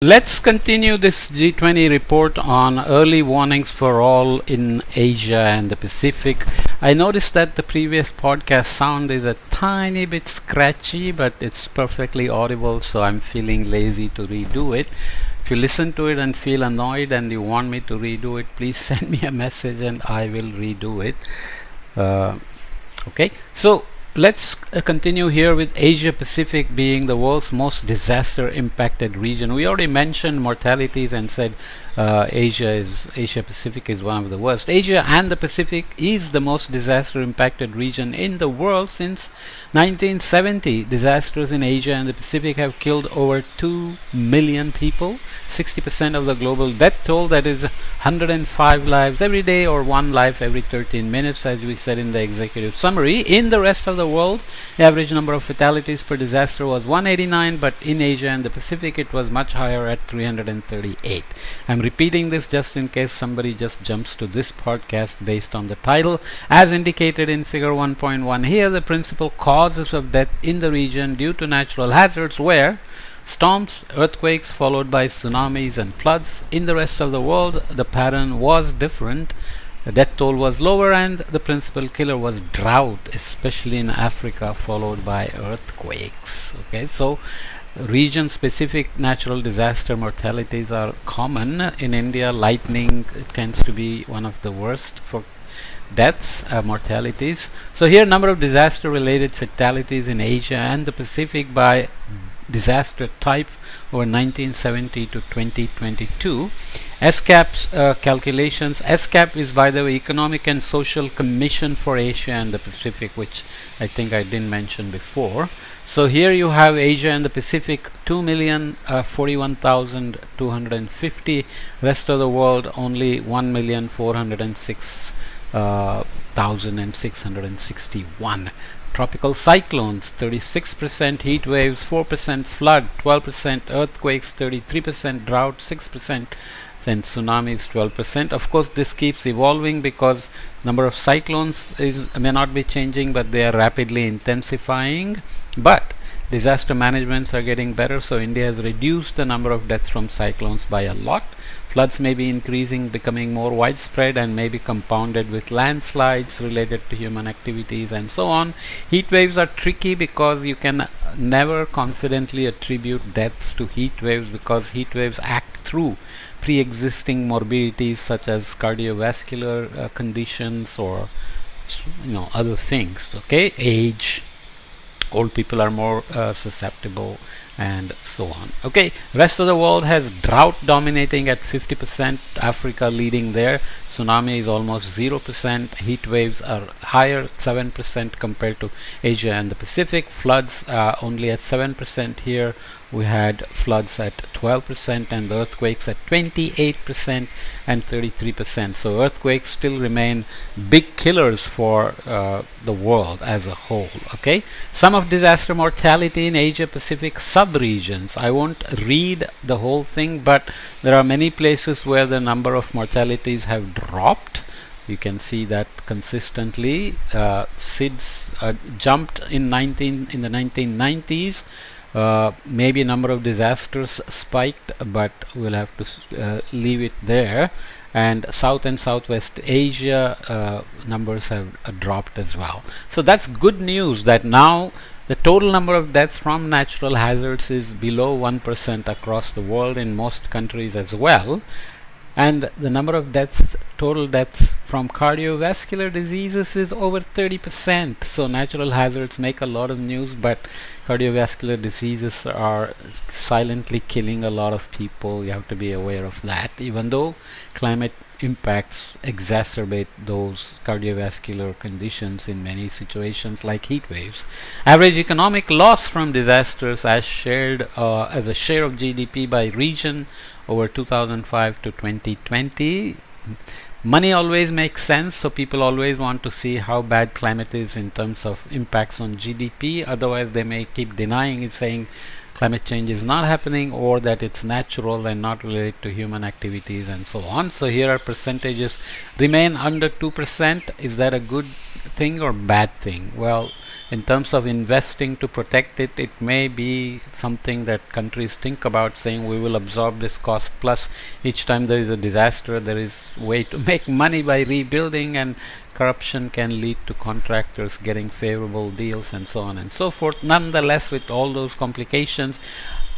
Let's continue this G20 report on early warnings for all in Asia and the Pacific. I noticed that the previous podcast sound is a tiny bit scratchy, but it's perfectly audible, so I'm feeling lazy to redo it. If you listen to it and feel annoyed and you want me to redo it, please send me a message and I will redo it. Okay, so let's continue here with Asia Pacific being the world's most disaster impacted region. We already mentioned mortalities and said Asia Pacific is one of the worst. Asia and the Pacific is the most disaster impacted region in the world since 1970. Disasters in Asia and the Pacific have killed over 2 million people, 60% of the global death toll. That is 105 lives every day, or 1 life every 13 minutes, as we said in the executive summary. In the rest of the world, the average number of fatalities per disaster was 189, but in Asia and the Pacific it was much higher at 338. I'm repeating this just in case somebody just jumps to this podcast based on the title. As indicated in figure 1.1 here, the principal causes of death in the region due to natural hazards were storms, earthquakes, followed by tsunamis and floods. In the rest of the world, the pattern was different. The death toll was lower and the principal killer was drought, especially in Africa, followed by earthquakes. Okay, so region-specific natural disaster mortalities are common. In India, lightning tends to be one of the worst for deaths, mortalities. So here, number of disaster-related fatalities in Asia and the Pacific by disaster type over 1970 to 2022. SCAP's calculations. SCAP is, by the way, Economic and Social Commission for Asia and the Pacific, which I think I didn't mention before. So here you have Asia and the Pacific, 2,041,250. Rest of the world only 1,406,661. Tropical cyclones 36%, heat waves 4%, flood 12%, earthquakes 33%, drought 6%, and tsunamis 12%. Of course, this keeps evolving because number of cyclones may not be changing, but they are rapidly intensifying. But disaster managements are getting better, so India has reduced the number of deaths from cyclones by a lot. Floods may be increasing, becoming more widespread, and may be compounded with landslides related to human activities and so on. Heat waves are tricky because you can never confidently attribute deaths to heat waves, because heat waves act through pre-existing morbidities such as cardiovascular conditions or other things. Okay, age, old people are more susceptible, and so on. Okay, rest of the world has drought dominating at 50%, Africa leading there. Tsunami is almost 0%. Heat waves are higher, 7% compared to Asia and the Pacific. Floods only at 7% here. We had floods at 12% and earthquakes at 28% and 33%. So earthquakes still remain big killers for the world as a whole. Okay, some of disaster mortality in Asia Pacific sub-regions. I won't read the whole thing, but there are many places where the number of mortalities have dropped. You can see that consistently. SIDS jumped in the 1990s. Maybe a number of disasters spiked, but we'll have to leave it there. And South and Southwest Asia numbers have dropped as well. So that's good news that now the total number of deaths from natural hazards is below 1% across the world in most countries as well. And the number of deaths, total deaths from cardiovascular diseases is over 30%. So natural hazards make a lot of news, but cardiovascular diseases are silently killing a lot of people. You have to be aware of that, even though climate impacts exacerbate those cardiovascular conditions in many situations like heat waves. Average economic loss from disasters as shared as a share of GDP by region over 2005 to 2020. Money always makes sense, so people always want to see how bad climate is in terms of impacts on GDP. Otherwise, they may keep denying it, saying climate change is not happening, or that it's natural and not related to human activities and so on. So here are percentages remain under 2%. Is that a good thing or bad thing? Well, in terms of investing to protect it, it may be something that countries think about, saying we will absorb this cost, plus each time there is a disaster there is way to make money by rebuilding, and corruption can lead to contractors getting favorable deals and so on and so forth. Nonetheless, with all those complications,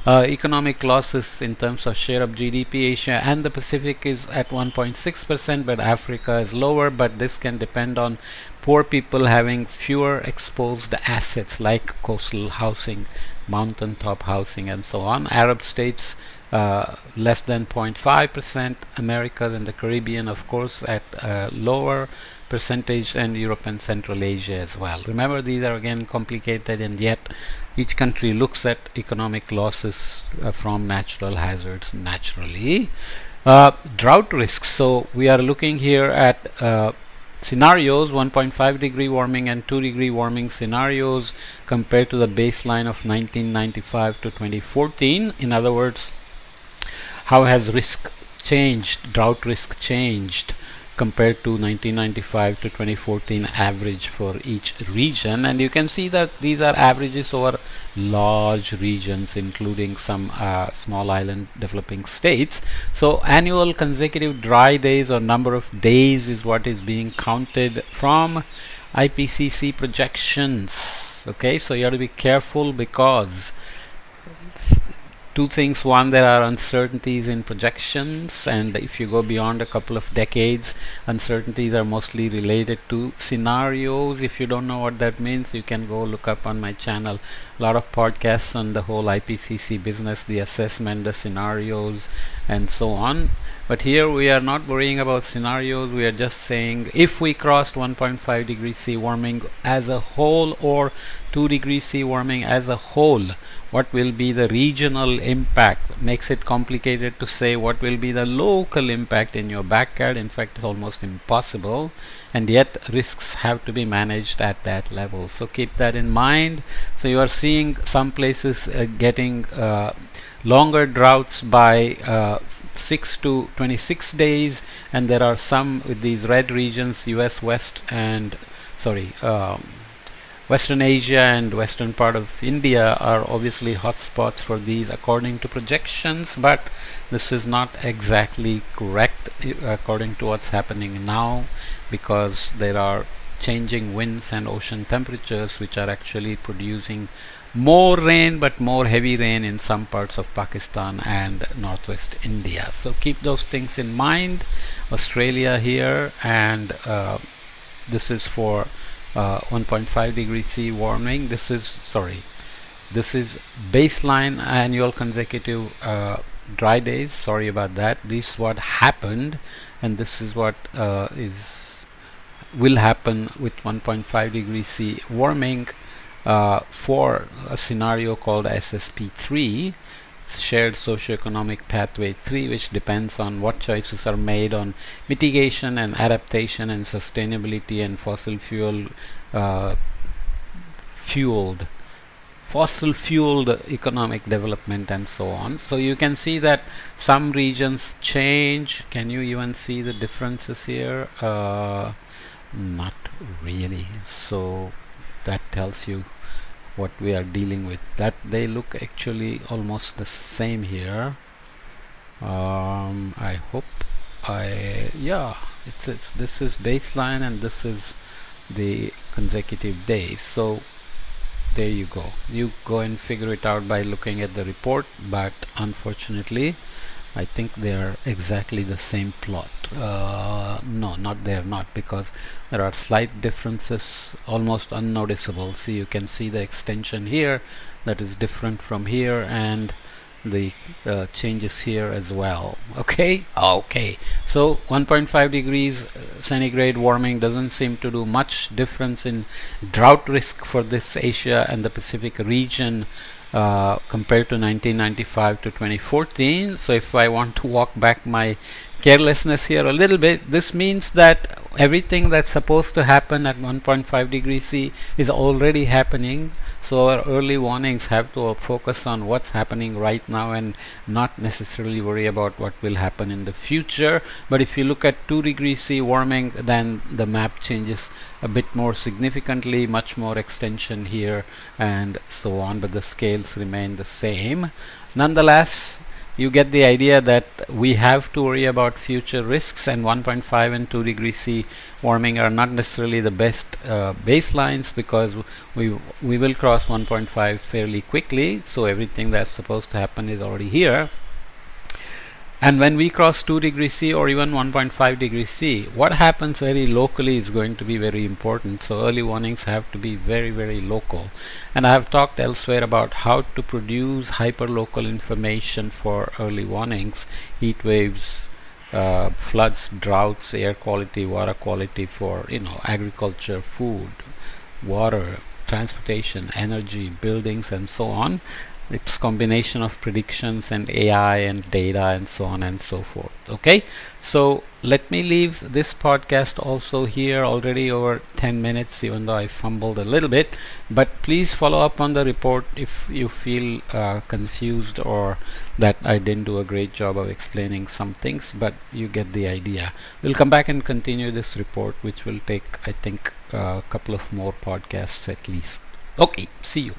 economic losses in terms of share of GDP, Asia and the Pacific is at 1.6%, but Africa is lower. But this can depend on poor people having fewer exposed assets like coastal housing, mountaintop housing and so on. Arab states less than 0.5%, Americas and the Caribbean of course at lower percentage, and Europe and Central Asia as well. Remember, these are again complicated, and yet each country looks at economic losses from natural hazards naturally. Drought risks. So we are looking here at scenarios, 1.5 degree warming and 2 degree warming scenarios compared to the baseline of 1995 to 2014. In other words, how has risk changed, drought risk changed compared to 1995 to 2014 average for each region. And you can see that these are averages over large regions, including some small island developing states. So annual consecutive dry days or number of days is what is being counted from IPCC projections. Okay, so you have to be careful, because two things: one, there are uncertainties in projections, and if you go beyond a couple of decades, uncertainties are mostly related to scenarios. If you don't know what that means, you can go look up on my channel a lot of podcasts on the whole IPCC business, the assessment, the scenarios and so on. But here we are not worrying about scenarios. We are just saying if we crossed 1.5 degrees C warming as a whole, or 2 degrees C warming as a whole, what will be the regional impact. Makes it complicated to say what will be the local impact in your backyard. In fact, it's almost impossible, and yet risks have to be managed at that level. So keep that in mind. So you are seeing some places getting longer droughts by 6 to 26 days, and there are some with these red regions, US West and Western Asia and western part of India are obviously hotspots for these according to projections, but this is not exactly correct according to what's happening now, because there are changing winds and ocean temperatures which are actually producing more rain, but more heavy rain in some parts of Pakistan and northwest India. So keep those things in mind. Australia here, and this is for 1.5 degrees C warming. This is baseline annual consecutive dry days. Sorry about that. This is what happened, and this is what will happen with 1.5 degrees C warming for a scenario called SSP3, Shared Socioeconomic Pathway 3, which depends on what choices are made on mitigation and adaptation and sustainability and fossil fueled economic development and so on. So you can see that some regions change. Can you even see the differences here? Not really. So that tells you what we are dealing with, that they look actually almost the same here. I hope this is baseline and this is the consecutive days. So there you go. You go and figure it out by looking at the report, but unfortunately I think they are exactly the same plot. No, they're not, because there are slight differences, almost unnoticeable. See, you can see the extension here that is different from here, and the changes here as well. Okay, so 1.5 degrees centigrade warming doesn't seem to do much difference in drought risk for this Asia and the Pacific region compared to 1995 to 2014. So if I want to walk back my carelessness here a little bit, this means that everything that's supposed to happen at 1.5 degrees C is already happening. So our early warnings have to focus on what's happening right now and not necessarily worry about what will happen in the future. But if you look at 2 degrees C warming, then the map changes a bit more significantly, much more extension here and so on, but the scales remain the same. Nonetheless, you get the idea that we have to worry about future risks, and 1.5 and 2 degrees C warming are not necessarily the best baselines, because we will cross 1.5 fairly quickly, so everything that's supposed to happen is already here. And when we cross 2 degrees C or even 1.5 degrees C, what happens very locally is going to be very important. So early warnings have to be very, very local. And I have talked elsewhere about how to produce hyperlocal information for early warnings, heat waves, floods, droughts, air quality, water quality for agriculture, food, water, transportation, energy, buildings, and so on. It's combination of predictions and AI and data and so on and so forth. Okay, so let me leave this podcast also here, already over 10 minutes, even though I fumbled a little bit. But please follow up on the report if you feel confused or that I didn't do a great job of explaining some things, but you get the idea. We'll come back and continue this report, which will take, I think, a couple of more podcasts at least. Okay, see you.